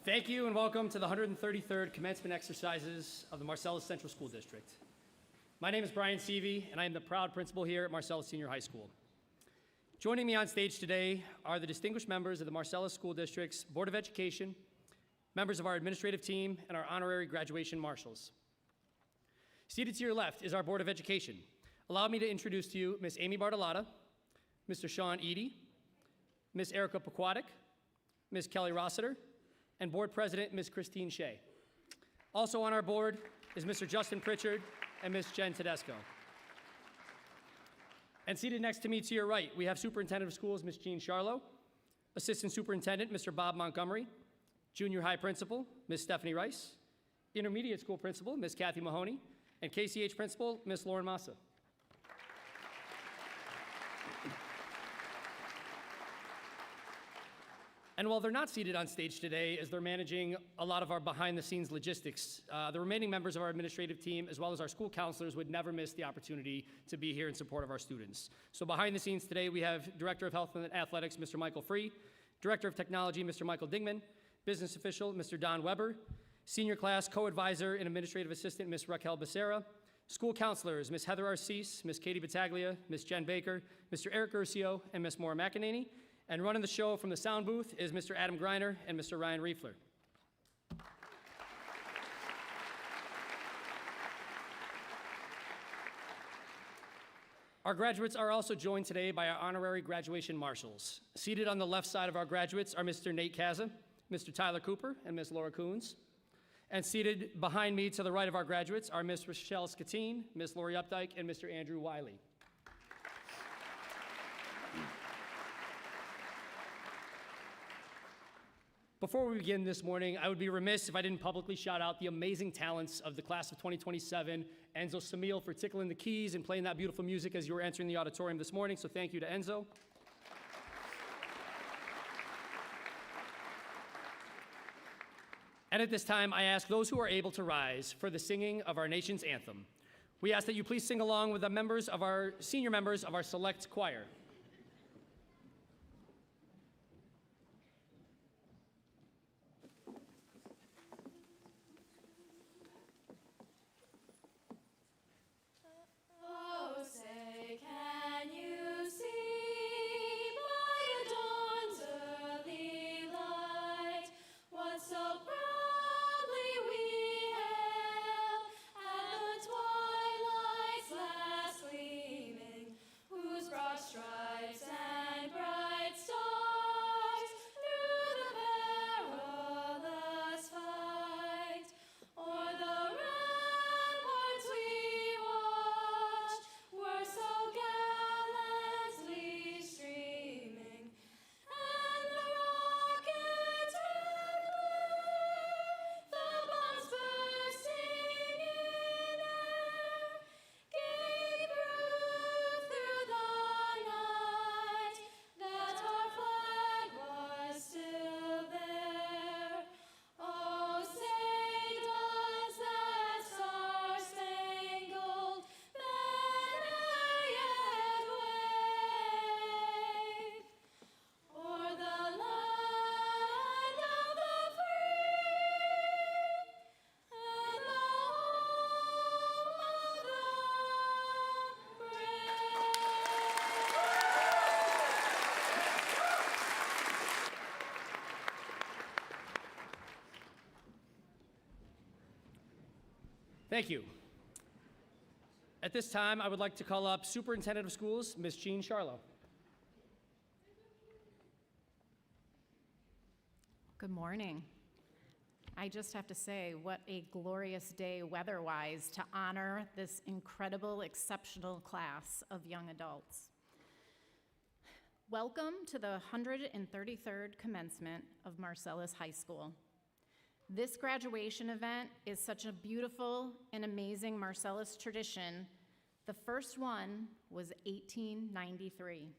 Thank you and welcome to the 133rd Commencement exercises of the Marcellus Central School District. My name is Brian Seavey, and I am the proud principal here at Marcellus Senior High School. Joining me on stage today are the distinguished members of the Marcellus School District's Board of Education, members of our administrative team, and our honorary graduation marshals. Seated to your left is our Board of Education. Allow me to introduce to you Ms. Amy Bartolotta, Mr. Sean Eady, Ms. Erica Pequatic, Ms. Kelly Rossiter, and Board President, Ms. Christine Shea. Also on our board is Mr. Justin Pritchard and Ms. Jen Tedesco. And seated next to me to your right, we have Superintendent of Schools, Ms. Jean Charlo, Assistant Superintendent, Mr. Bob Montgomery, Junior High Principal, Ms. Stephanie Rice, Intermediate School Principal, Ms. Kathy Mahoney, and KCH Principal, Ms. Lauren Massa. And while they're not seated on stage today, as they're managing a lot of our behind-the-scenes logistics, the remaining members of our administrative team, as well as our school counselors, would never miss the opportunity to be here in support of our students. So behind the scenes today, we have Director of Health and Athletics, Mr. Michael Free, Director of Technology, Mr. Michael Dingman, Business Official, Mr. Don Weber, Senior Class Co-Advisor and Administrative Assistant, Ms. Raquel Becerra, School Counselors, Ms. Heather Arcese, Ms. Katie Battaglia, Ms. Jen Baker, Mr. Eric Urcio, and Ms. Maura McEnany. And running the show from the sound booth is Mr. Adam Greiner and Mr. Ryan Riefler. Our graduates are also joined today by our honorary graduation marshals. Seated on the left side of our graduates are Mr. Nate Kaza, Mr. Tyler Cooper, and Ms. Laura Coons. And seated behind me to the right of our graduates are Ms. Rochelle Skatine, Ms. Lori Updike, and Mr. Andrew Wiley. Before we begin this morning, I would be remiss if I didn't publicly shout out the amazing talents of the class of 2027, Enzo Samil for tickling the keys and playing that beautiful music as you were entering the auditorium this morning, so thank you to Enzo. And at this time, I ask those who are able to rise for the singing of our nation's anthem. We ask that you please sing along with the senior members of our select choir. Thank you. At this time, I would like to call up Superintendent of Schools, Ms. Jean Charlo. Good morning. I just have to say, what a glorious day weather-wise to honor this incredible, exceptional class of young adults. Welcome to the 133rd commencement of Marcellus High School. This graduation event is such a beautiful and amazing Marcellus tradition. The first one was 1893.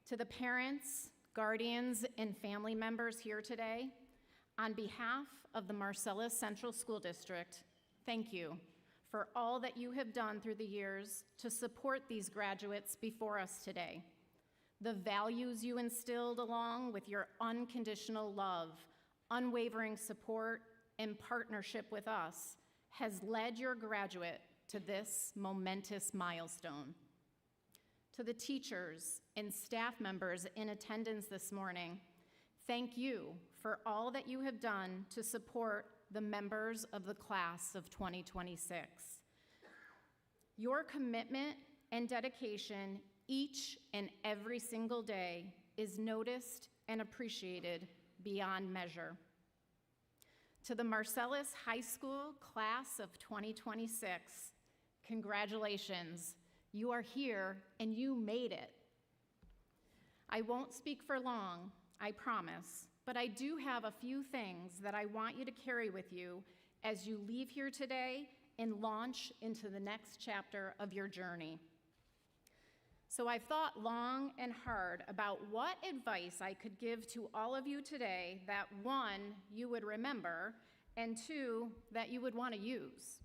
To the parents, guardians, and family members here today, on behalf of the Marcellus Central School District, thank you for all that you have done through the years to support these graduates before us today. The values you instilled along with your unconditional love, unwavering support, and partnership with us has led your graduate to this momentous milestone. To the teachers and staff members in attendance this morning, thank you for all that you have done to support the members of the class of 2026. Your commitment and dedication each and every single day is noticed and appreciated beyond measure. To the Marcellus High School class of 2026, congratulations. You are here and you made it. I won't speak for long, I promise, but I do have a few things that I want you to carry with you as you leave here today and launch into the next chapter of your journey. So I've thought long and hard about what advice I could give to all of you today that, one, you would remember, and two, that you would want to use.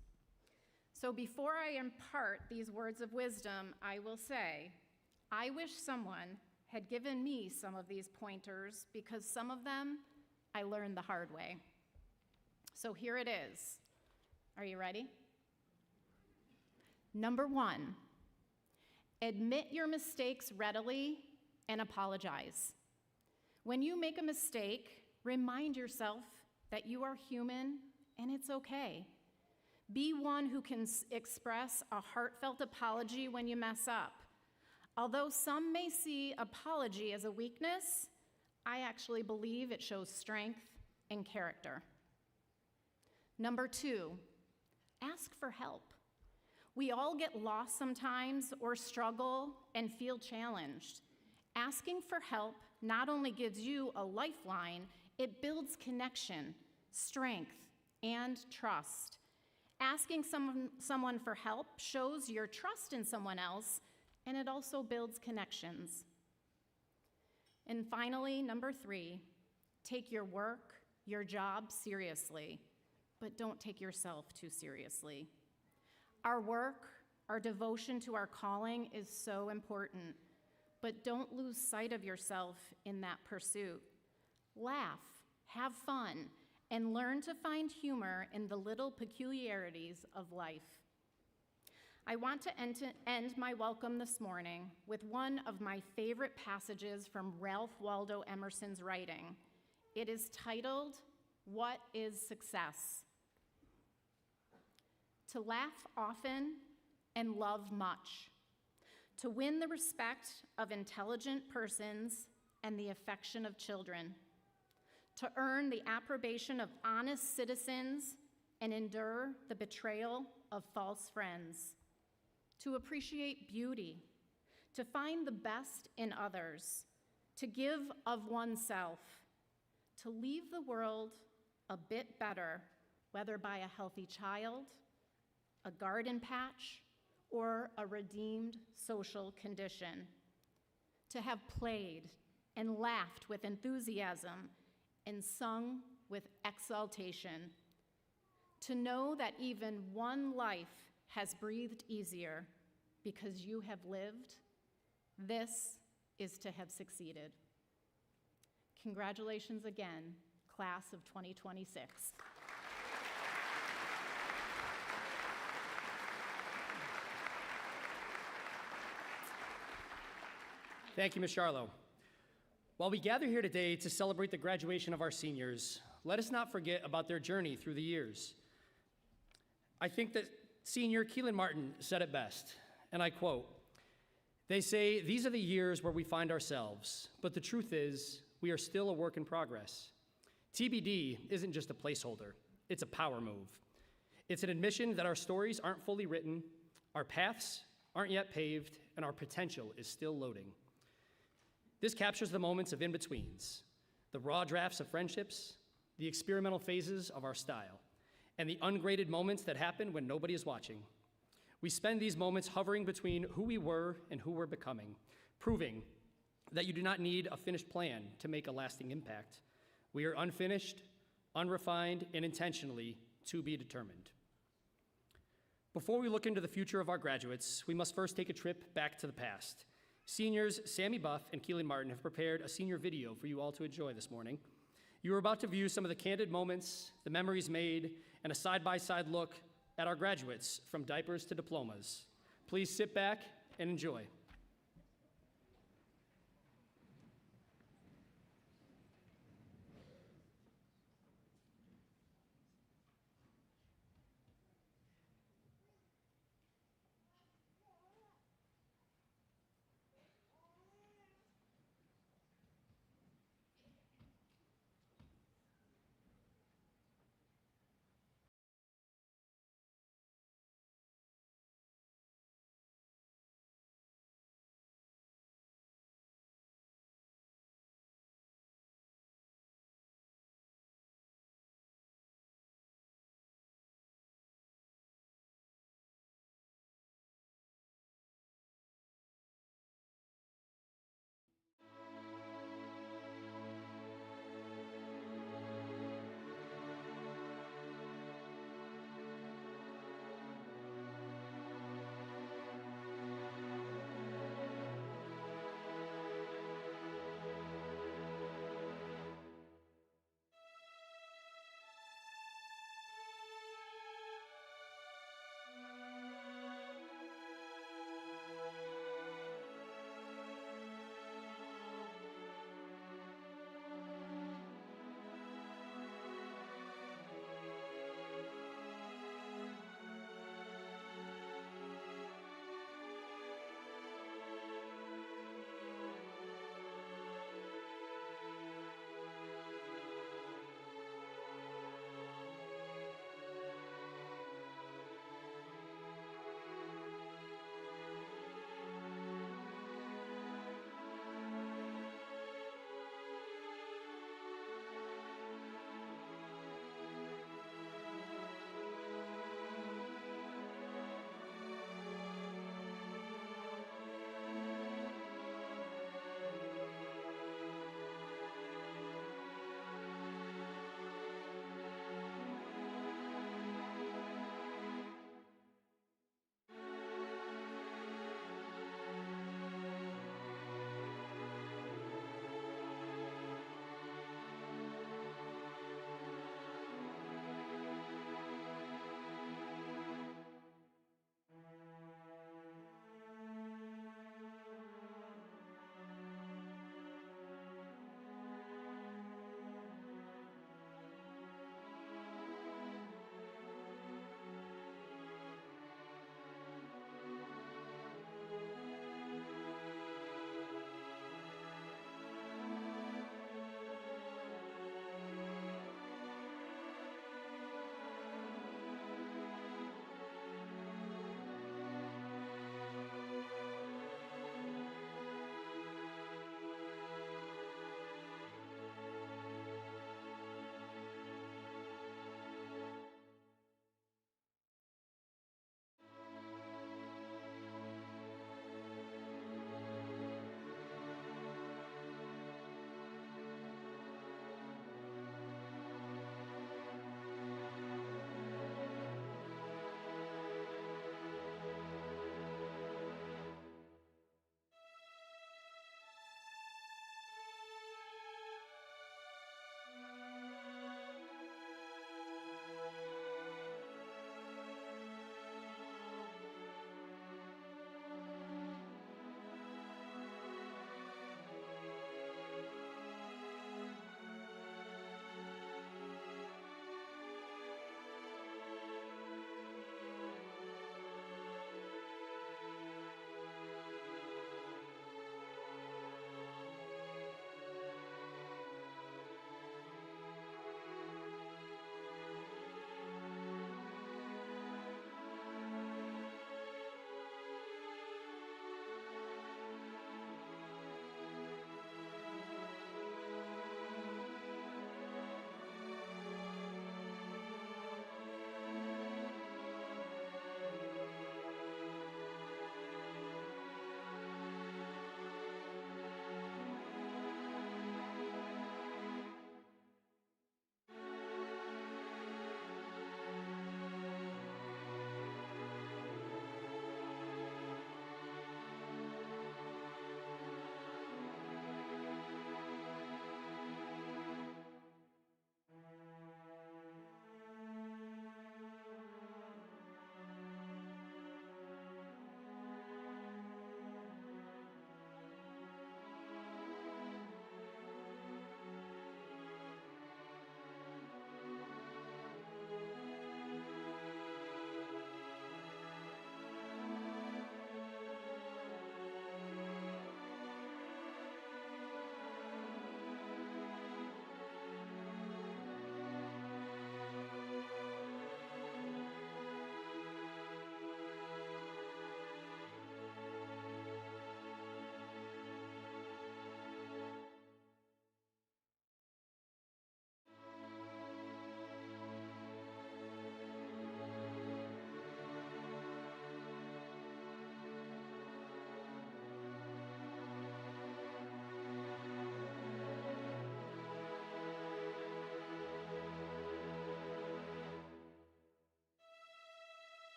So before I impart these words of wisdom, I will say, I wish someone had given me some of these pointers because some of them I learned the hard way. So here it is. Are you ready? Number one, admit your mistakes readily and apologize. When you make a mistake, remind yourself that you are human and it's okay. Be one who can express a heartfelt apology when you mess up. Although some may see apology as a weakness, I actually believe it shows strength and character. Number two, ask for help. We all get lost sometimes or struggle and feel challenged. Asking for help not only gives you a lifeline, it builds connection, strength, and trust. Asking someone for help shows your trust in someone else, and it also builds connections. And finally, number three, take your work, your job seriously, but don't take yourself too seriously. Our work, our devotion to our calling is so important, but don't lose sight of yourself in that pursuit. Laugh, have fun, and learn to find humor in the little peculiarities of life. I want to end my welcome this morning with one of my favorite passages from Ralph Waldo Emerson's writing. It is titled, "What is Success?" To laugh often and love much, to win the respect of intelligent persons and the affection of children, to earn the approbation of honest citizens and endure the betrayal of false friends, to appreciate beauty, to find the best in others, to give of oneself, to leave the world a bit better, whether by a healthy child, a garden patch, or a redeemed social condition, to have played and laughed with enthusiasm and sung with exaltation, to know that even one life has breathed easier because you have lived, this is to have succeeded. Congratulations again, class of 2026. Thank you, Ms. Charlo. While we gather here today to celebrate the graduation of our seniors, let us not forget about their journey through the years. I think that senior Keelan Martin said it best, and I quote, "They say these are the years where we find ourselves, but the truth is we are still a work in progress. TBD isn't just a placeholder, it's a power move. It's an admission that our stories aren't fully written, our paths aren't yet paved, and our potential is still loading. This captures the moments of in-betweens, the raw drafts of friendships, the experimental phases of our style, and the ungraded moments that happen when nobody is watching. We spend these moments hovering between who we were and who we're becoming, proving that you do not need a finished plan to make a lasting impact. We are unfinished, unrefined, and intentionally to be determined." Before we look into the future of our graduates, we must first take a trip back to the past. Seniors Sammy Buff and Keelan Martin have prepared a senior video for you all to enjoy this morning. You are about to view some of the candid moments, the memories made, and a side-by-side look at our graduates from diapers to diplomas. Please sit back and enjoy.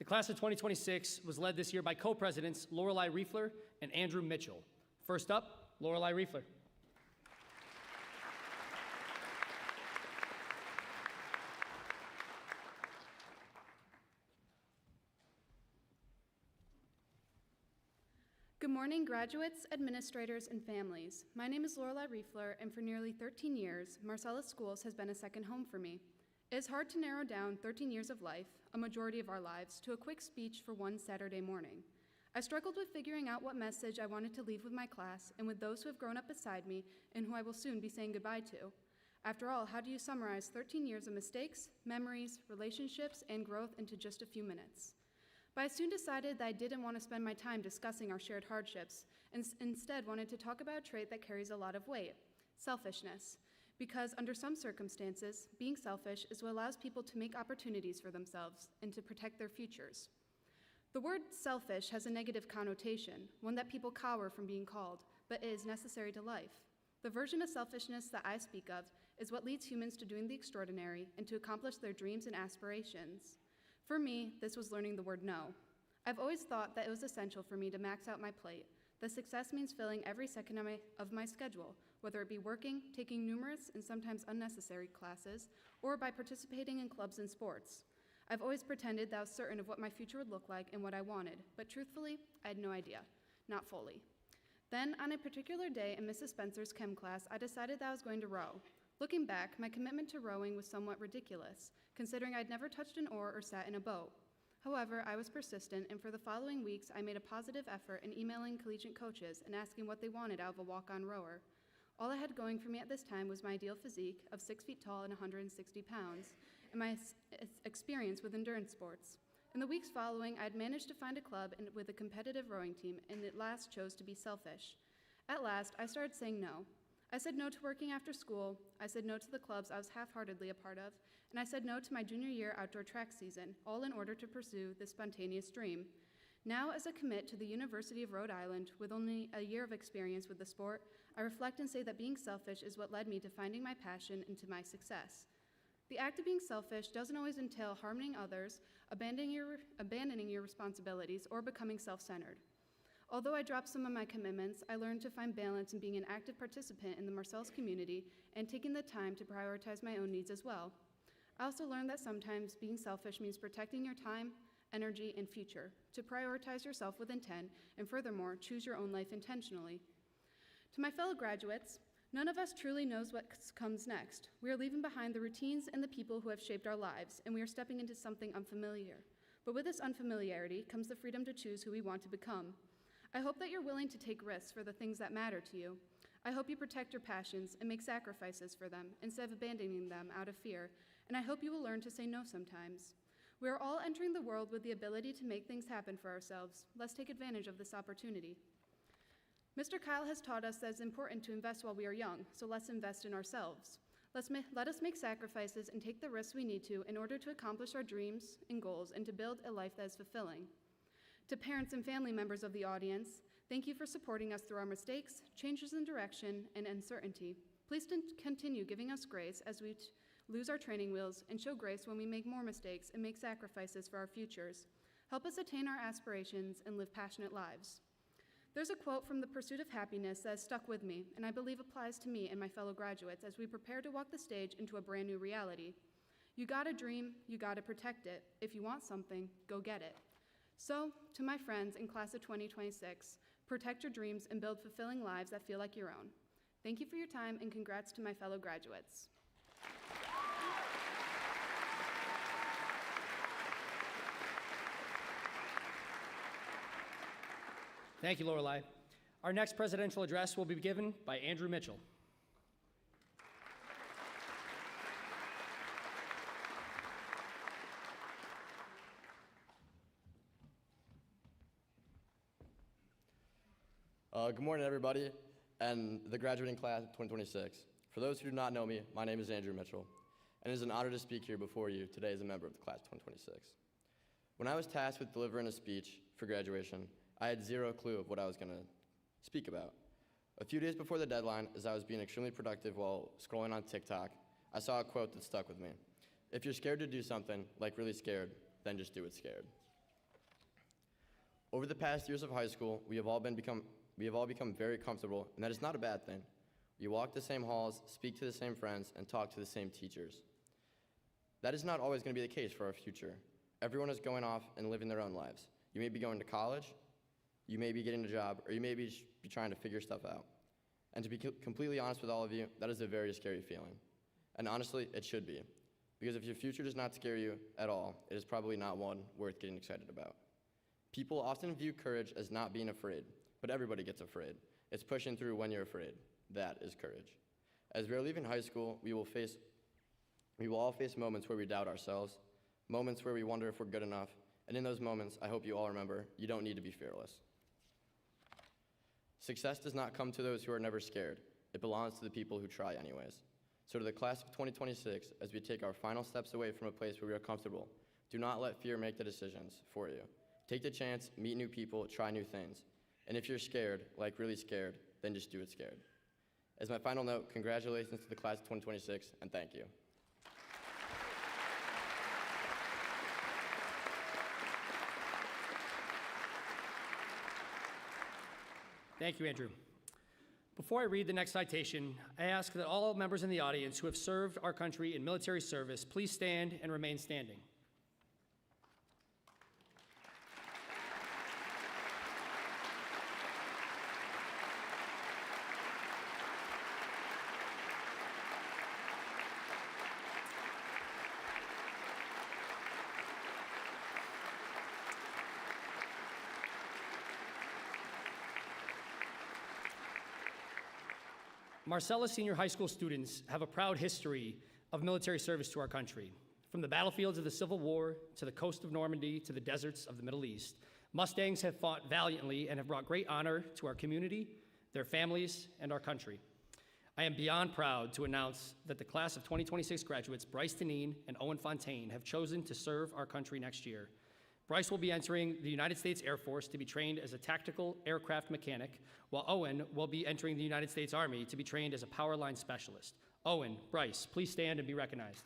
The class of 2026 was led this year by co-presidents Lorelei Riefler and Andrew Mitchell. First up, Lorelei Riefler. Good morning, graduates, administrators, and families. My name is Lorelei Riefler, and for nearly 13 years, Marcellus Schools has been a second home for me. It is hard to narrow down 13 years of life, a majority of our lives, to a quick speech for one Saturday morning. I struggled with figuring out what message I wanted to leave with my class and with those who have grown up beside me and who I will soon be saying goodbye to. After all, how do you summarize 13 years of mistakes, memories, relationships, and growth into just a few minutes? But I soon decided that I didn't want to spend my time discussing our shared hardships, and instead wanted to talk about a trait that carries a lot of weight: selfishness. Because under some circumstances, being selfish is what allows people to make opportunities for themselves and to protect their futures. The word selfish has a negative connotation, one that people cower from being called, but is necessary to life. The version of selfishness that I speak of is what leads humans to doing the extraordinary and to accomplish their dreams and aspirations. For me, this was learning the word no. I've always thought that it was essential for me to max out my plate, that success means filling every second of my schedule, whether it be working, taking numerous and sometimes unnecessary classes, or by participating in clubs and sports. I've always pretended that I was certain of what my future would look like and what I wanted, but truthfully, I had no idea, not fully. Then, on a particular day in Mrs. Spencer's chem class, I decided that I was going to row. Looking back, my commitment to rowing was somewhat ridiculous, considering I'd never touched an oar or sat in a boat. However, I was persistent, and for the following weeks, I made a positive effort in emailing collegiate coaches and asking what they wanted out of a walk-on rower. All I had going for me at this time was my ideal physique of 6 feet tall and 160 pounds, and my experience with endurance sports. In the weeks following, I had managed to find a club with a competitive rowing team, and at last chose to be selfish. At last, I started saying no. I said no to working after school, I said no to the clubs I was half-heartedly a part of, and I said no to my junior year outdoor track season, all in order to pursue this spontaneous dream. Now, as a commit to the University of Rhode Island with only a year of experience with the sport, I reflect and say that being selfish is what led me to finding my passion and to my success. The act of being selfish doesn't always entail harming others, abandoning your responsibilities, or becoming self-centered. Although I dropped some of my commitments, I learned to find balance in being an active participant in the Marcellus community and taking the time to prioritize my own needs as well. I also learned that sometimes being selfish means protecting your time, energy, and future, to prioritize yourself with intent, and furthermore, choose your own life intentionally. To my fellow graduates, none of us truly knows what comes next. We are leaving behind the routines and the people who have shaped our lives, and we are stepping into something unfamiliar. But with this unfamiliarity comes the freedom to choose who we want to become. I hope that you're willing to take risks for the things that matter to you. I hope you protect your passions and make sacrifices for them instead of abandoning them out of fear, and I hope you will learn to say no sometimes. We are all entering the world with the ability to make things happen for ourselves. Let's take advantage of this opportunity. Mr. Kyle has taught us that it's important to invest while we are young, so let's invest in ourselves. Let us make sacrifices and take the risks we need to in order to accomplish our dreams and goals and to build a life that is fulfilling. To parents and family members of the audience, thank you for supporting us through our mistakes, changes in direction, and uncertainty. Please continue giving us grace as we lose our training wheels, and show grace when we make more mistakes and make sacrifices for our futures. Help us attain our aspirations and live passionate lives. There's a quote from The Pursuit of Happiness that has stuck with me, and I believe applies to me and my fellow graduates as we prepare to walk the stage into a brand new reality. You gotta dream, you gotta protect it. If you want something, go get it. So, to my friends in class of 2026, protect your dreams and build fulfilling lives that feel like your own. Thank you for your time, and congrats to my fellow graduates. Thank you, Lorelei. Our next presidential address will be given by Andrew Mitchell. Good morning, everybody, and the graduating class of 2026. For those who do not know me, my name is Andrew Mitchell, and it is an honor to speak here before you today as a member of the class of 2026. When I was tasked with delivering a speech for graduation, I had zero clue of what I was going to speak about. A few days before the deadline, as I was being extremely productive while scrolling on TikTok, I saw a quote that stuck with me. If you're scared to do something, like really scared, then just do it scared. Over the past years of high school, we have all become very comfortable, and that is not a bad thing. We walk the same halls, speak to the same friends, and talk to the same teachers. That is not always going to be the case for our future. Everyone is going off and living their own lives. You may be going to college, you may be getting a job, or you may be trying to figure stuff out. And to be completely honest with all of you, that is a very scary feeling. And honestly, it should be. Because if your future does not scare you at all, it is probably not one worth getting excited about. People often view courage as not being afraid, but everybody gets afraid. It's pushing through when you're afraid. That is courage. As we are leaving high school, we will all face moments where we doubt ourselves, moments where we wonder if we're good enough, and in those moments, I hope you all remember, you don't need to be fearless. Success does not come to those who are never scared. It belongs to the people who try anyways. So to the class of 2026, as we take our final steps away from a place where we are comfortable, do not let fear make the decisions for you. Take the chance, meet new people, try new things. And if you're scared, like really scared, then just do it scared. As my final note, congratulations to the class of 2026, and thank you. Thank you, Andrew. Before I read the next citation, I ask that all members in the audience who have served our country in military service please stand and remain standing. Marcellus Senior High School students have a proud history of military service to our country. From the battlefields of the Civil War to the coast of Normandy to the deserts of the Middle East, Mustangs have fought valiantly and have brought great honor to our community, their families, and our country. I am beyond proud to announce that the class of 2026 graduates, Bryce Deneen and Owen Fontaine, have chosen to serve our country next year. Bryce will be entering the United States Air Force to be trained as a tactical aircraft mechanic, while Owen will be entering the United States Army to be trained as a power line specialist. Owen, Bryce, please stand and be recognized.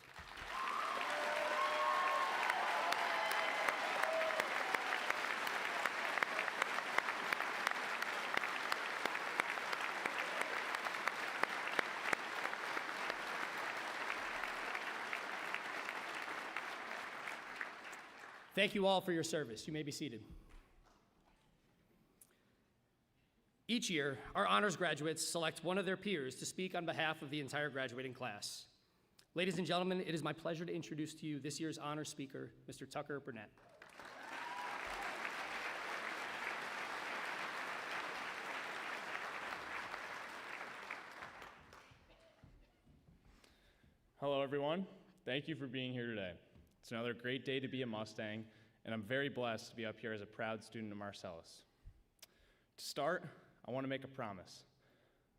Thank you all for your service. You may be seated. Each year, our honors graduates select one of their peers to speak on behalf of the entire graduating class. Ladies and gentlemen, it is my pleasure to introduce to you this year's honors speaker, Mr. Tucker Burnett. Hello, everyone. Thank you for being here today. It's another great day to be a Mustang, and I'm very blessed to be up here as a proud student of Marcellus. To start, I want to make a promise.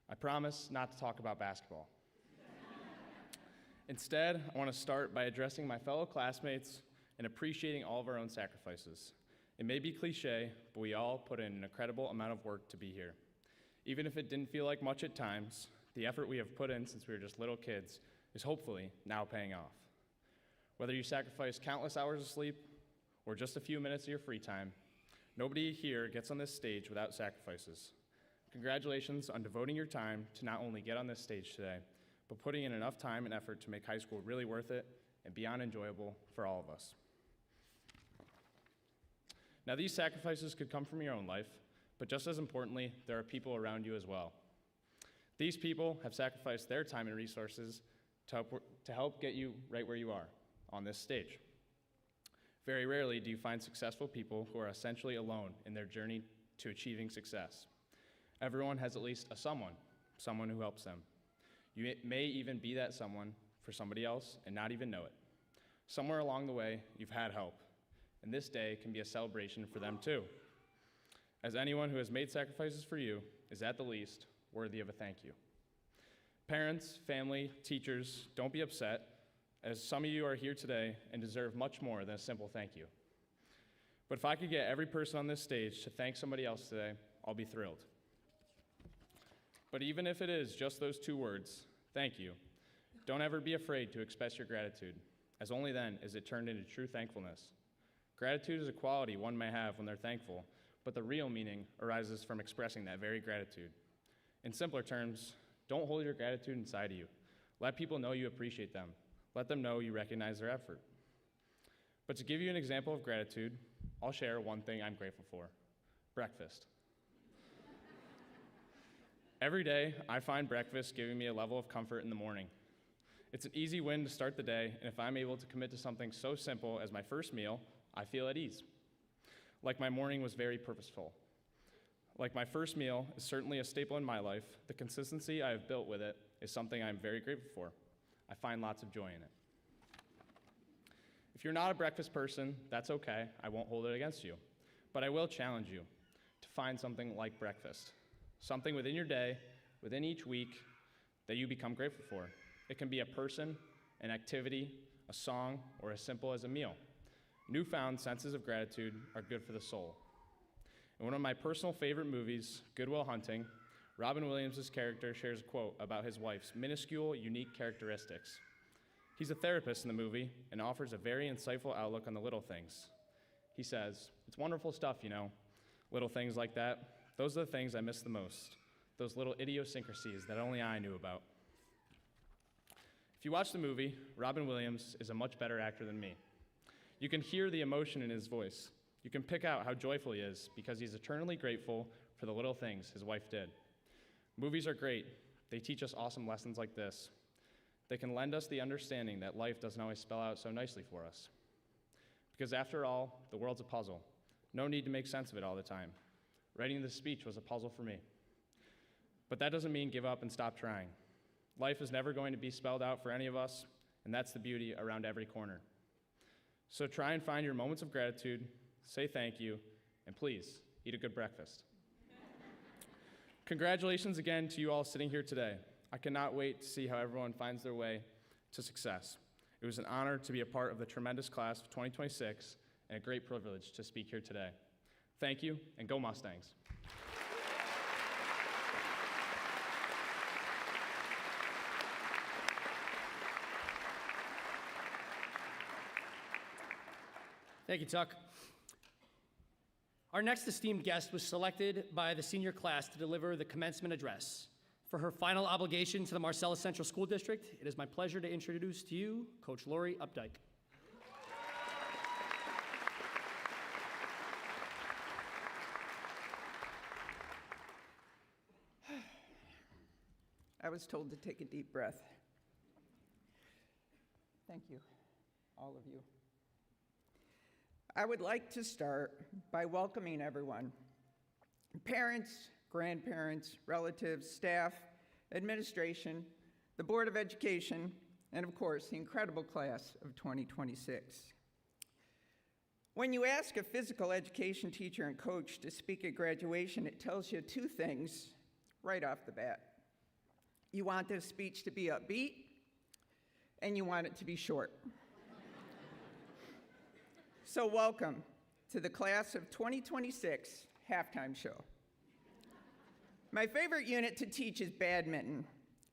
I promise not to talk about basketball. Instead, I want to start by addressing my fellow classmates and appreciating all of our own sacrifices. It may be cliche, but we all put in an incredible amount of work to be here. Even if it didn't feel like much at times, the effort we have put in since we were just little kids is hopefully now paying off. Whether you sacrifice countless hours of sleep or just a few minutes of your free time, nobody here gets on this stage without sacrifices. Congratulations on devoting your time to not only get on this stage today, but putting in enough time and effort to make high school really worth it and beyond enjoyable for all of us. Now, these sacrifices could come from your own life, but just as importantly, there are people around you as well. These people have sacrificed their time and resources to help get you right where you are, on this stage. Very rarely do you find successful people who are essentially alone in their journey to achieving success. Everyone has at least a someone who helps them. You may even be that someone for somebody else and not even know it. Somewhere along the way, you've had help, and this day can be a celebration for them too. As anyone who has made sacrifices for you is at the least worthy of a thank you. Parents, family, teachers, don't be upset, as some of you are here today and deserve much more than a simple thank you. But if I could get every person on this stage to thank somebody else today, I'll be thrilled. But even if it is just those two words, thank you, don't ever be afraid to express your gratitude, as only then is it turned into true thankfulness. Gratitude is a quality one may have when they're thankful, but the real meaning arises from expressing that very gratitude. In simpler terms, don't hold your gratitude inside of you. Let people know you appreciate them. Let them know you recognize their effort. But to give you an example of gratitude, I'll share one thing I'm grateful for: breakfast. Every day, I find breakfast giving me a level of comfort in the morning. It's an easy win to start the day, and if I'm able to commit to something so simple as my first meal, I feel at ease. Like my morning was very purposeful. Like my first meal is certainly a staple in my life, the consistency I have built with it is something I'm very grateful for. I find lots of joy in it. If you're not a breakfast person, that's okay. I won't hold it against you. But I will challenge you to find something like breakfast, something within your day, within each week, that you become grateful for. It can be a person, an activity, a song, or as simple as a meal. Newfound senses of gratitude are good for the soul. In one of my personal favorite movies, Good Will Hunting, Robin Williams' character shares a quote about his wife's minuscule, unique characteristics. He's a therapist in the movie and offers a very insightful outlook on the little things. He says, "It's wonderful stuff, you know, little things like that. Those are the things I miss the most, those little idiosyncrasies that only I knew about." If you watch the movie, Robin Williams is a much better actor than me. You can hear the emotion in his voice. You can pick out how joyful he is because he's eternally grateful for the little things his wife did. Movies are great. They teach us awesome lessons like this. They can lend us the understanding that life doesn't always spell out so nicely for us. Because after all, the world's a puzzle. No need to make sense of it all the time. Writing this speech was a puzzle for me. But that doesn't mean give up and stop trying. Life is never going to be spelled out for any of us, and that's the beauty around every corner. So try and find your moments of gratitude, say thank you, and please, eat a good breakfast. Congratulations again to you all sitting here today. I cannot wait to see how everyone finds their way to success. It was an honor to be a part of the tremendous class of 2026 and a great privilege to speak here today. Thank you, and go Mustangs. Thank you, Tuck. Our next esteemed guest was selected by the senior class to deliver the commencement address. For her final obligation to the Marcellus Central School District, it is my pleasure to introduce to you Coach Lori Updike. I was told to take a deep breath. Thank you, all of you. I would like to start by welcoming everyone: parents, grandparents, relatives, staff, administration, the Board of Education, and of course, the incredible class of 2026. When you ask a physical education teacher and coach to speak at graduation, it tells you two things right off the bat. You want this speech to be upbeat, and you want it to be short. So welcome to the class of 2026 halftime show. My favorite unit to teach is badminton,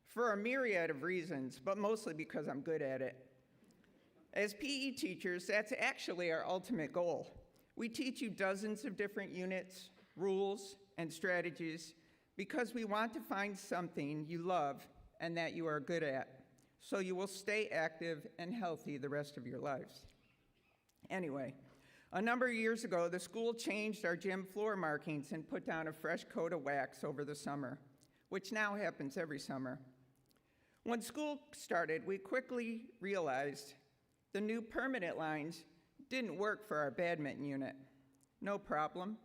for a myriad of reasons, but mostly because I'm good at it. As PE teachers, that's actually our ultimate goal. We teach you dozens of different units, rules, and strategies because we want to find something you love and that you are good at, so you will stay active and healthy the rest of your lives. Anyway, a number of years ago, the school changed our gym floor markings and put down a fresh coat of wax over the summer, which now happens every summer. When school started, we quickly realized the new permanent lines didn't work for our badminton unit. No problem.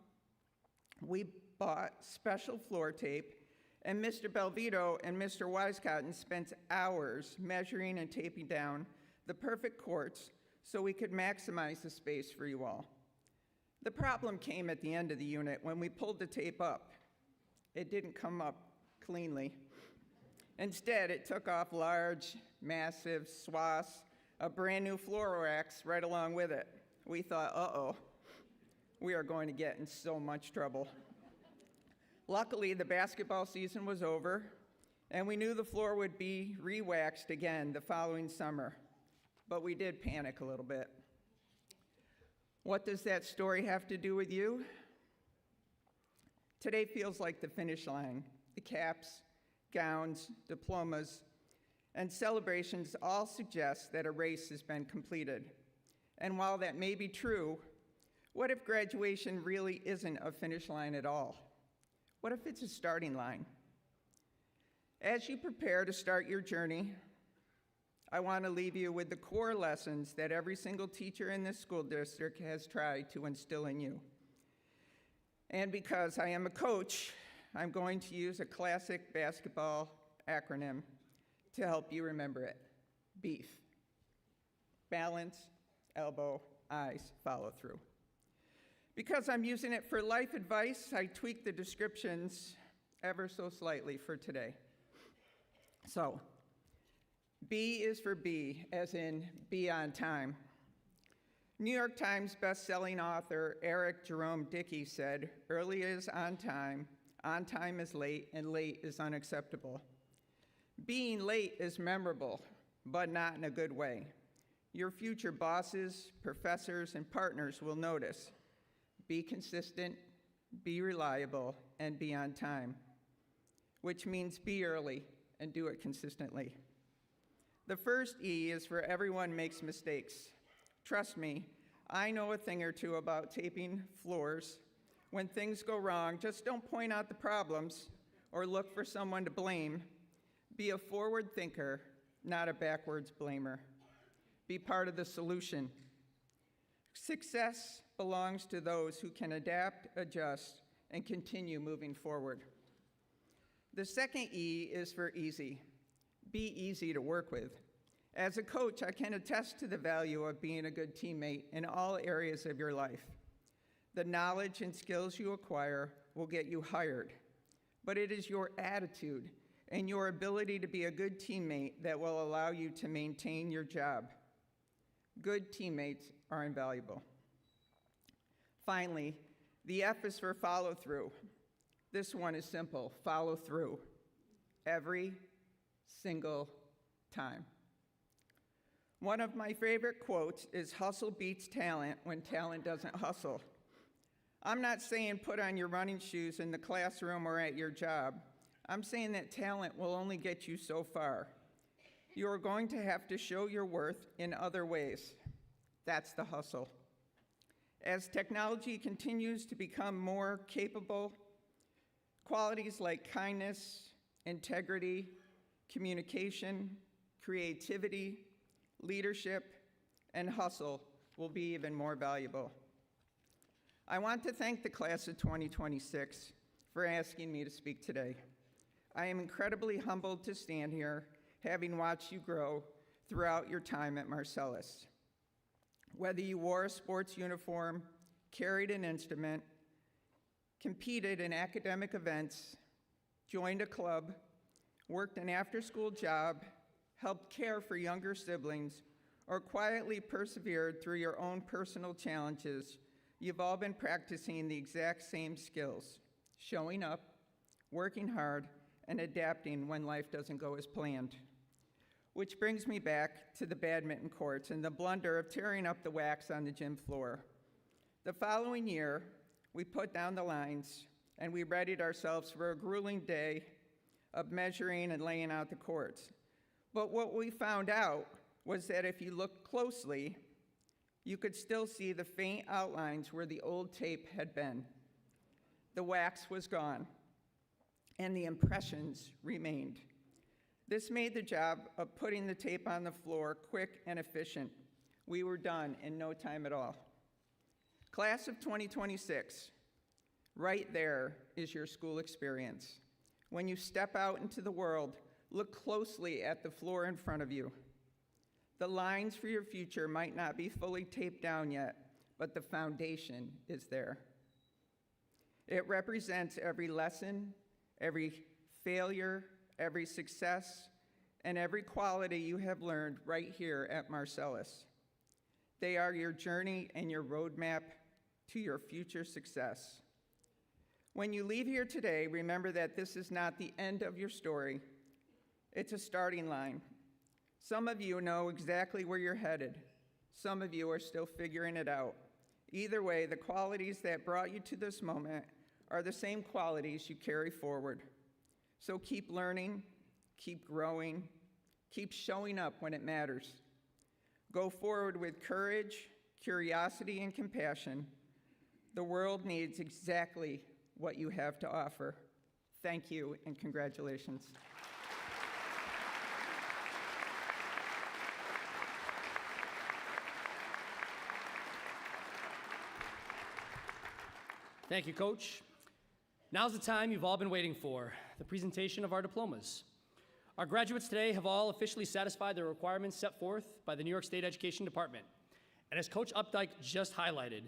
We bought special floor tape, and Mr. Belvito and Mr. Wisecotton spent hours measuring and taping down the perfect courts so we could maximize the space for you all. The problem came at the end of the unit when we pulled the tape up. It didn't come up cleanly. Instead, it took off large, massive swaths of brand new floor wax right along with it. We thought, uh-oh, we are going to get in so much trouble. Luckily, the basketball season was over, and we knew the floor would be re-waxed again the following summer. But we did panic a little bit. What does that story have to do with you? Today feels like the finish line. The caps, gowns, diplomas, and celebrations all suggest that a race has been completed. And while that may be true, what if graduation really isn't a finish line at all? What if it's a starting line? As you prepare to start your journey, I want to leave you with the core lessons that every single teacher in this school district has tried to instill in you. And because I am a coach, I'm going to use a classic basketball acronym to help you remember it. BEEF. Balance, elbow, eyes, follow through. Because I'm using it for life advice, I tweaked the descriptions ever so slightly for today. So, B is for B, as in be on time. New York Times best-selling author Eric Jerome Dickey said, "Early is on time is late, and late is unacceptable." Being late is memorable, but not in a good way. Your future bosses, professors, and partners will notice. Be consistent, be reliable, and be on time, which means be early and do it consistently. The first E is for everyone makes mistakes. Trust me, I know a thing or two about taping floors. When things go wrong, just don't point out the problems or look for someone to blame. Be a forward thinker, not a backwards blamer. Be part of the solution. Success belongs to those who can adapt, adjust, and continue moving forward. The second E is for easy. Be easy to work with. As a coach, I can attest to the value of being a good teammate in all areas of your life. The knowledge and skills you acquire will get you hired, but it is your attitude and your ability to be a good teammate that will allow you to maintain your job. Good teammates are invaluable. Finally, the F is for follow through. This one is simple, follow through. Every single time. One of my favorite quotes is hustle beats talent when talent doesn't hustle. I'm not saying put on your running shoes in the classroom or at your job. I'm saying that talent will only get you so far. You are going to have to show your worth in other ways. That's the hustle. As technology continues to become more capable, qualities like kindness, integrity, communication, creativity, leadership, and hustle will be even more valuable. I want to thank the class of 2026 for asking me to speak today. I am incredibly humbled to stand here, having watched you grow throughout your time at Marcellus. Whether you wore a sports uniform, carried an instrument, competed in academic events, joined a club, worked an after-school job, helped care for younger siblings, or quietly persevered through your own personal challenges, you've all been practicing the exact same skills: showing up, working hard, and adapting when life doesn't go as planned. Which brings me back to the badminton courts and the blunder of tearing up the wax on the gym floor. The following year, we put down the lines and we readied ourselves for a grueling day of measuring and laying out the courts. But what we found out was that if you looked closely, you could still see the faint outlines where the old tape had been. The wax was gone, and the impressions remained. This made the job of putting the tape on the floor quick and efficient. We were done in no time at all. Class of 2026, right there is your school experience. When you step out into the world, look closely at the floor in front of you. The lines for your future might not be fully taped down yet, but the foundation is there. It represents every lesson, every failure, every success, and every quality you have learned right here at Marcellus. They are your journey and your roadmap to your future success. When you leave here today, remember that this is not the end of your story. It's a starting line. Some of you know exactly where you're headed. Some of you are still figuring it out. Either way, the qualities that brought you to this moment are the same qualities you carry forward. So keep learning, keep growing, keep showing up when it matters. Go forward with courage, curiosity, and compassion. The world needs exactly what you have to offer. Thank you and congratulations. Thank you, Coach. Now's the time you've all been waiting for, the presentation of our diplomas. Our graduates today have all officially satisfied the requirements set forth by the New York State Education Department. And as Coach Updike just highlighted,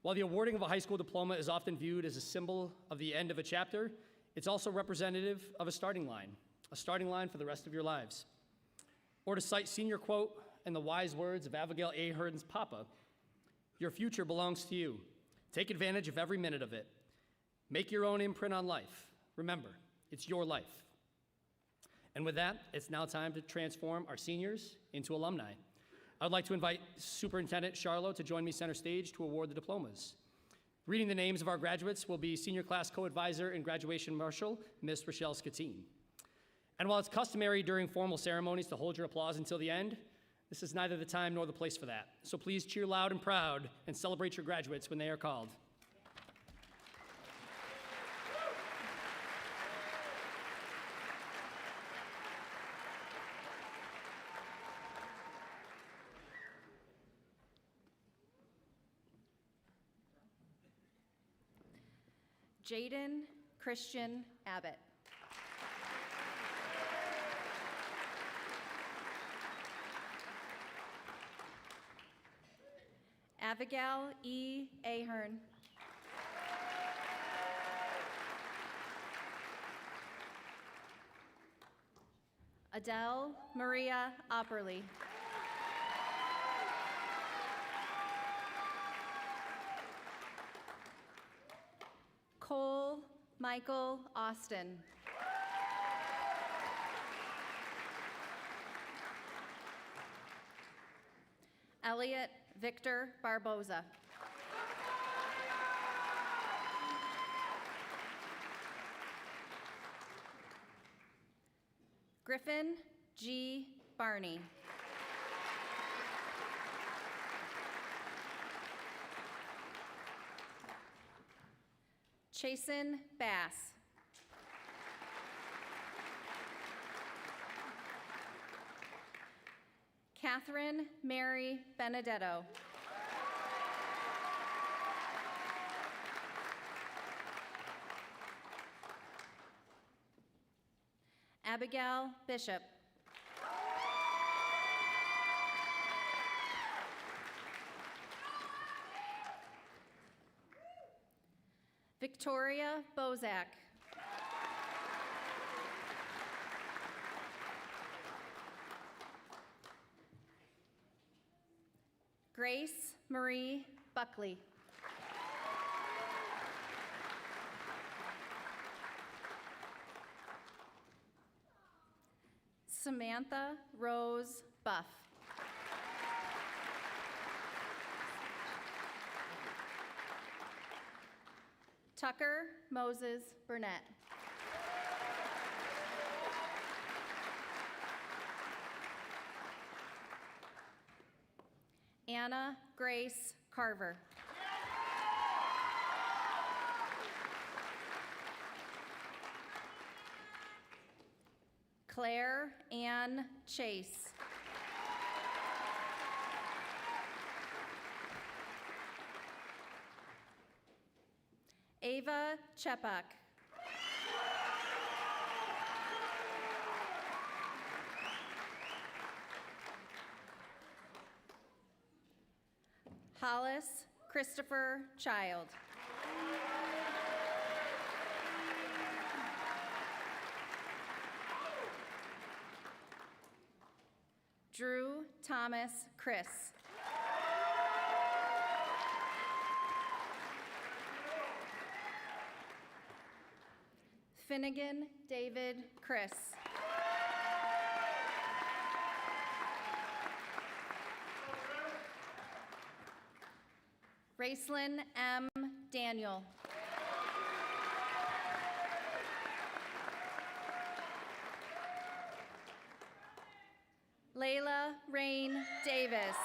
while the awarding of a high school diploma is often viewed as a symbol of the end of a chapter, it's also representative of a starting line for the rest of your lives. Or to cite senior quote and the wise words of Abigail Ahern's papa, "Your future belongs to you. Take advantage of every minute of it. Make your own imprint on life. Remember, it's your life." And with that, it's now time to transform our seniors into alumni. I'd like to invite Superintendent Charlo to join me center stage to award the diplomas. Reading the names of our graduates will be Senior Class Co-Advisor and Graduation Marshal, Miss Rochelle Scatine. And while it's customary during formal ceremonies to hold your applause until the end, this is neither the time nor the place for that. So please cheer loud and proud and celebrate your graduates when they are called. Jaden Christian Abbott. Abigail E. Ahern. Adele Maria Opperly. Cole Michael Austin. Elliot Victor Barboza. Griffin G. Barney. Chasen Bass. Catherine Mary Benedetto. Abigail Bishop. Victoria Bozak. Grace Marie Buckley. Samantha Rose Buff. Tucker Moses Burnett. Anna Grace Carver. Claire Ann Chase. Ava Chepak. Hollis Christopher Child. Drew Thomas Chris. Finnegan David Chris. Racelyn M. Daniel. Layla Rain Davis.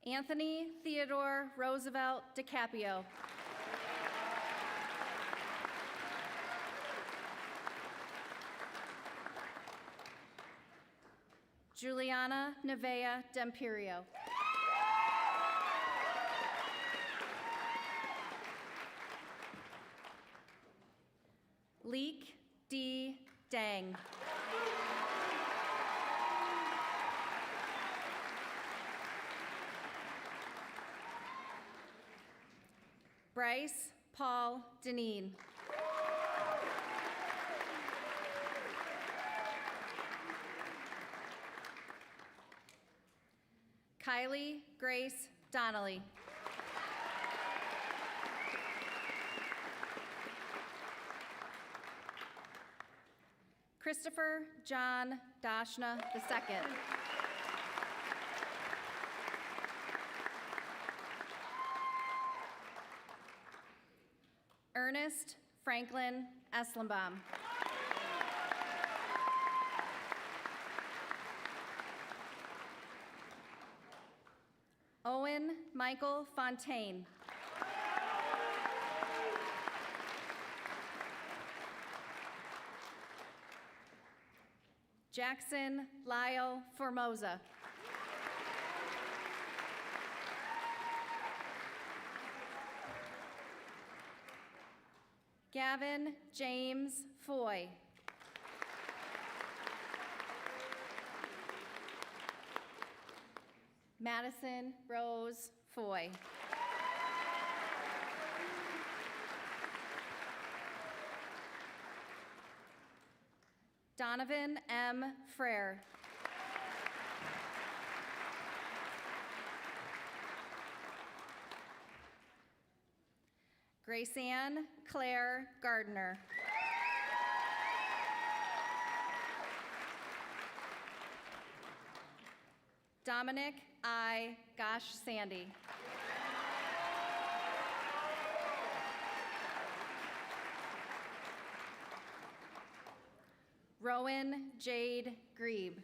Anthony Theodore Roosevelt DiCaprio. Juliana Nevea Dempirio. Leek D. Dang. Bryce Paul Deneen. Kylie Grace Donnelly. Christopher John Dashna II. Ernest Franklin Eslenbaum. Owen Michael Fontaine. Jackson Lyle Formosa. Gavin James Foy. Madison Rose Foy. Donovan M. Frere. Graceanne Claire Gardner. Dominic I. Gosh Sandy. Rowan Jade Grebe.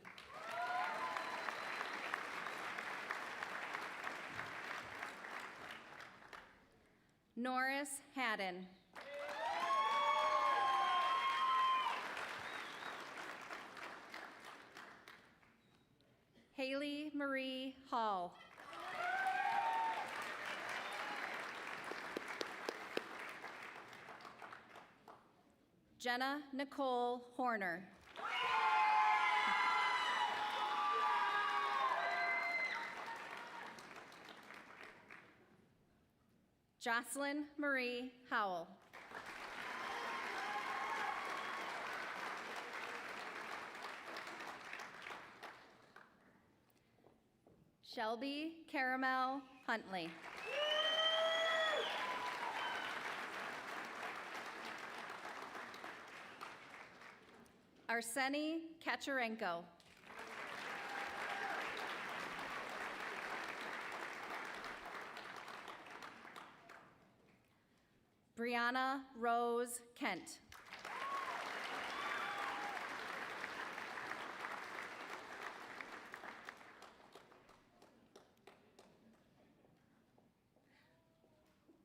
Norris Haddon. Haley Marie Hall. Jenna Nicole Horner. Jocelyn Marie Howell. Shelby Caramel Huntley. Arseny Kacharenko. Brianna Rose Kent.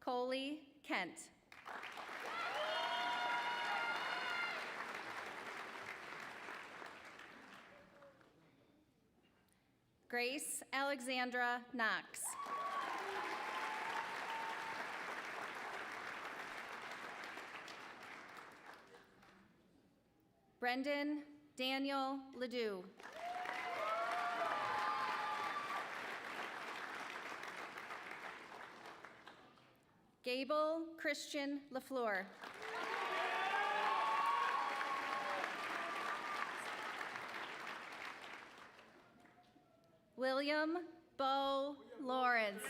Coley Kent. Grace Alexandra Knox. Brendan Daniel Ledoux. Gable Christian LaFleur. William Bo Lawrence.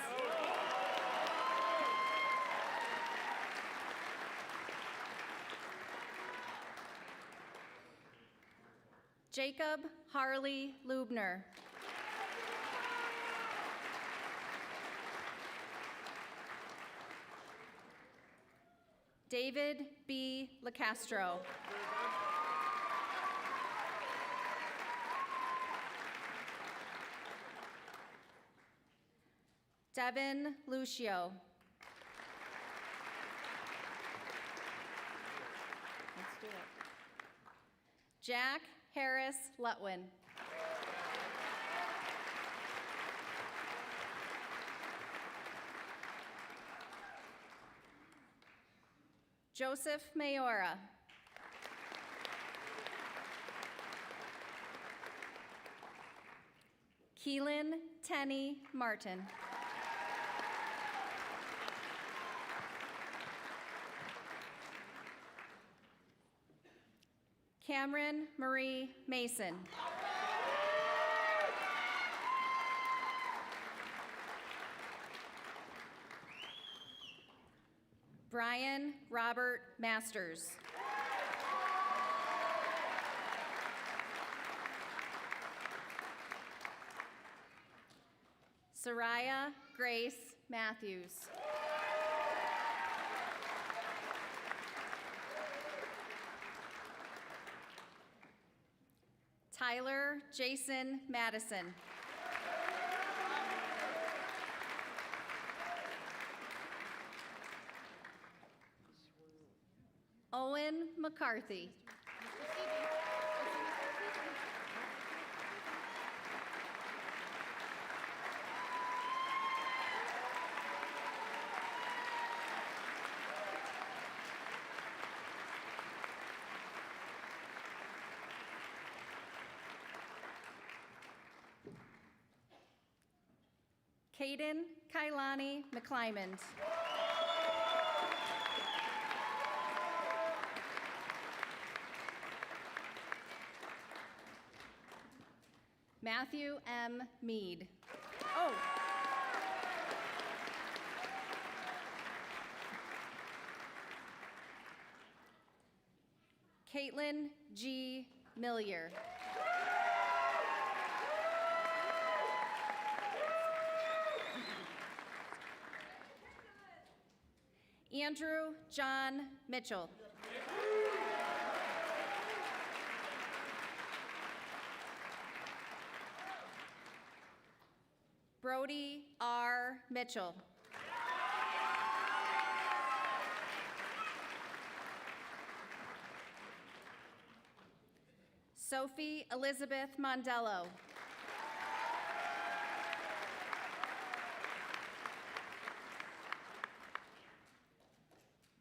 Jacob Harley Lubner. David B. LaCastro. Devin Lucio. Let's do it. Jack Harris Lutwin. Joseph Mayora. Keelan Tenney Martin. Cameron Marie Mason. Brian Robert Masters. Soraya Grace Matthews. Tyler Jason Madison. Owen McCarthy. Caden Kailani McClymond. Matthew M. Mead. Oh. Caitlin G. Millier. Andrew John Mitchell. Brody R. Mitchell. Sophie Elizabeth Mondello.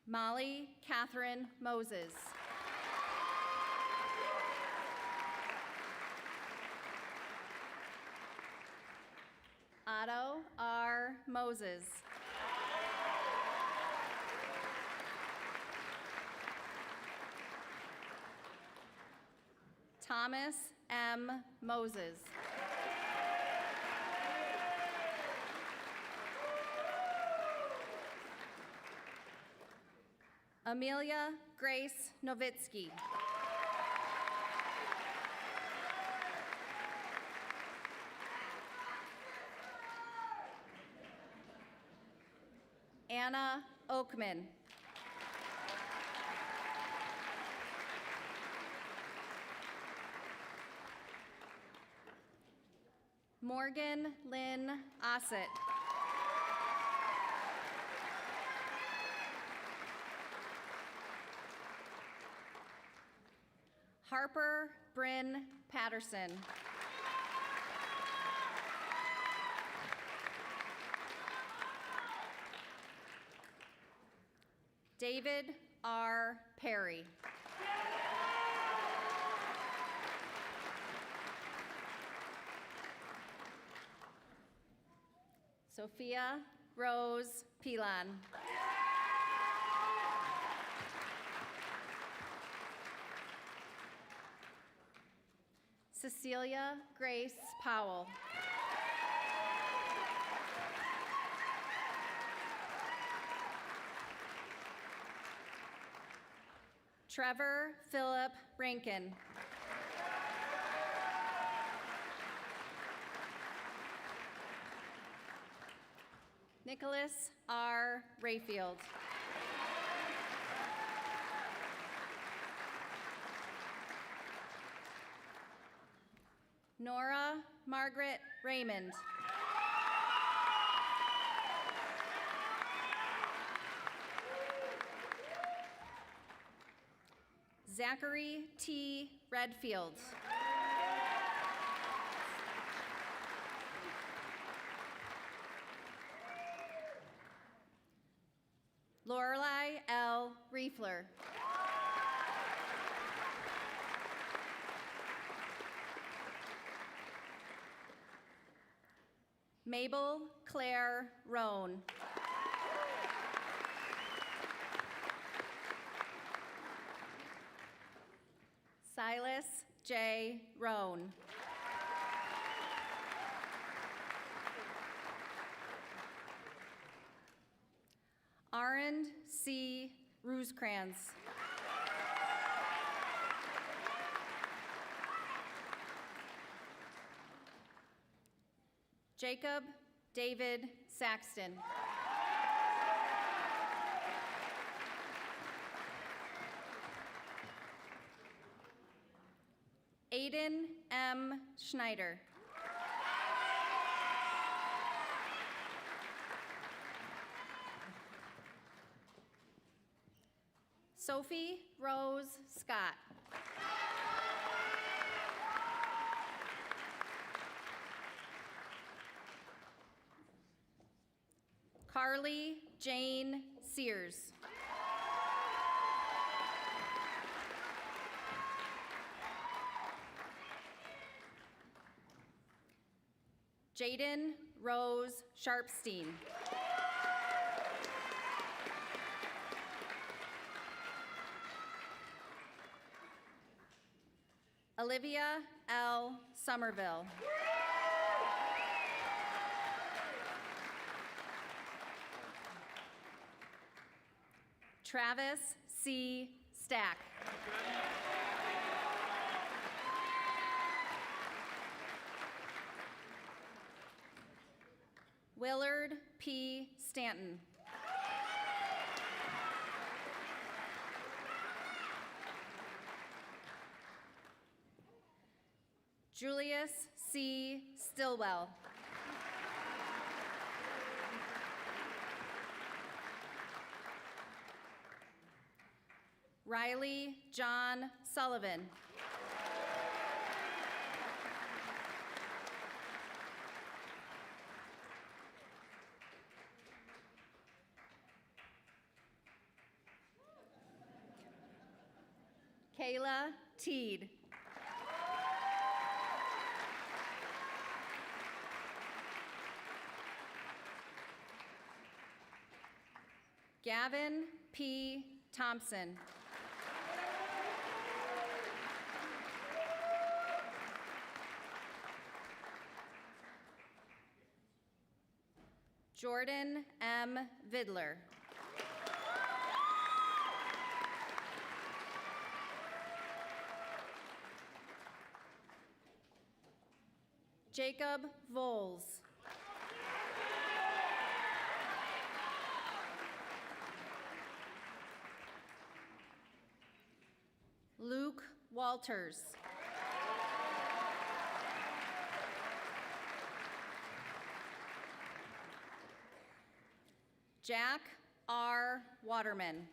Molly Catherine Moses. Otto R. Moses. Thomas M. Moses. Amelia Grace Novitsky. Anna Oakman. Morgan Lynn Ossett. Harper Bryn Patterson. David R. Perry. Sophia Rose Pilon. Cecilia Grace Powell. Trevor Philip Rankin. Nicholas R. Rayfield. Nora Margaret Raymond. Zachary T. Redfield. Lorelei L. Riefler. Mabel Claire Roan. Silas J. Roan. Arend C. Rooskrantz. Jacob David Saxton. Aiden M. Schneider. Sophie Rose Scott. Carly Jane Sears. Jaden Rose Sharpstein. Olivia L. Somerville. Travis C. Stack. Willard P. Stanton. Julius C. Stillwell. Riley John Sullivan. Kayla Teed. Gavin P. Thompson. Jordan M. Vidler. Jacob Voles. Luke Walters. Jack R. Waterman.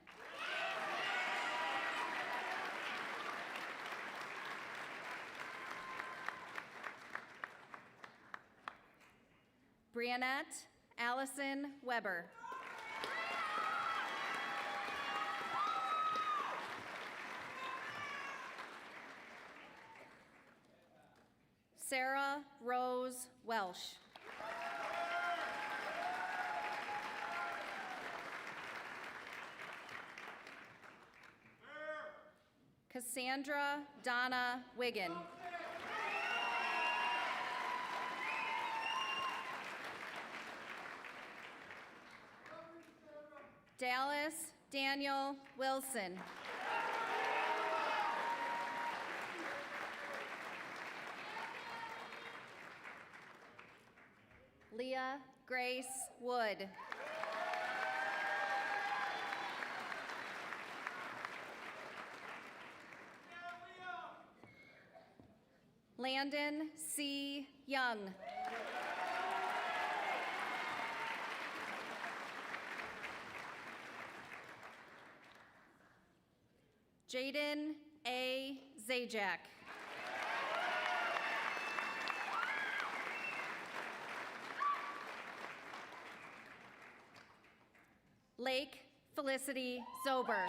Briannette Allison Weber. Sarah Rose Welsh. Cassandra Donna Wiggin. Dallas Daniel Wilson. Leah Grace Wood. Landon C. Young. Jaden A. Zajac. Lake Felicity Zober.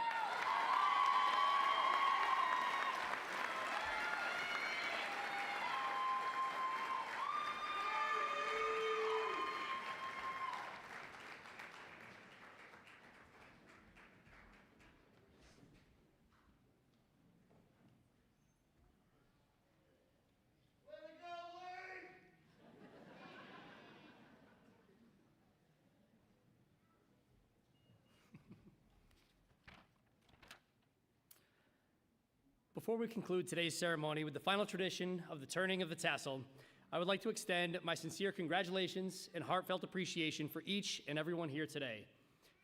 Before we conclude today's ceremony with the final tradition of the turning of the tassel, I would like to extend my sincere congratulations and heartfelt appreciation for each and everyone here today.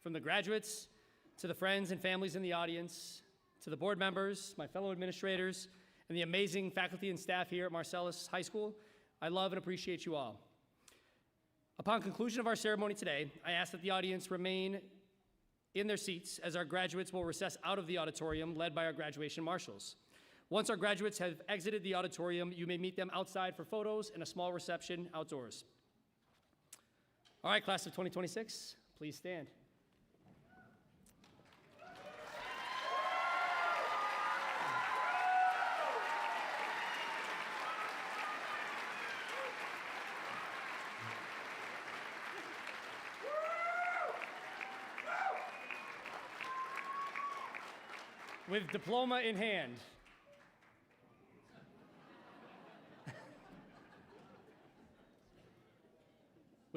From the graduates, to the friends and families in the audience, to the board members, my fellow administrators, and the amazing faculty and staff here at Marcellus High School, I love and appreciate you all. Upon conclusion of our ceremony today, I ask that the audience remain in their seats as our graduates will recess out of the auditorium led by our graduation marshals. Once our graduates have exited the auditorium, you may meet them outside for photos and a small reception outdoors. All right, class of 2026, please stand. With diploma in hand.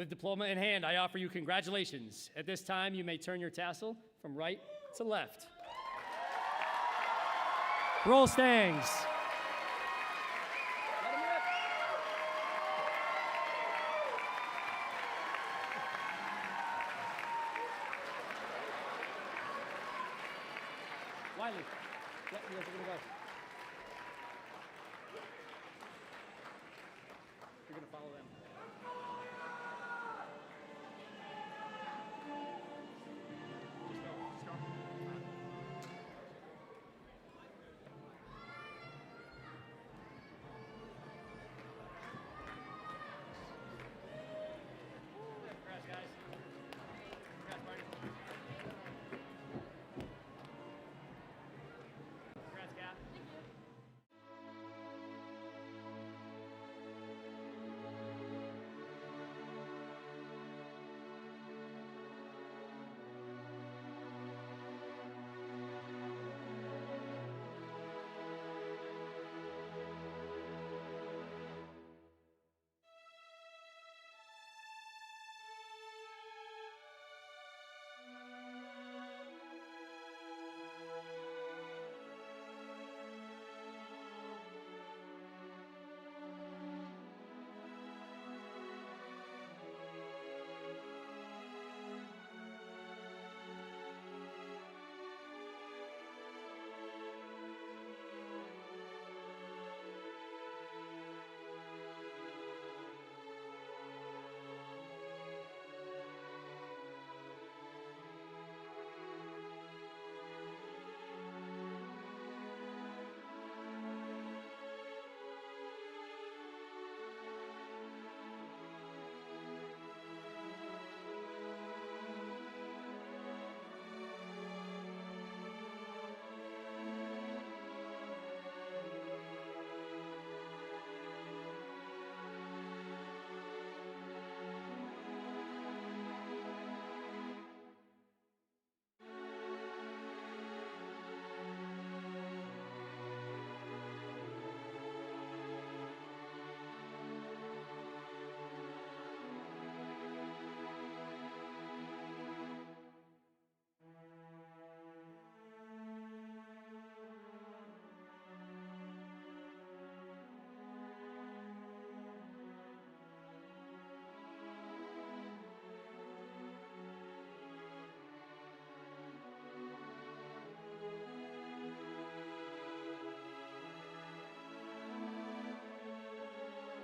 With diploma in hand, I offer you congratulations. At this time, you may turn your tassel from right to left. Roll stangs. Wiley, yeah, you guys are gonna go. You're gonna follow them.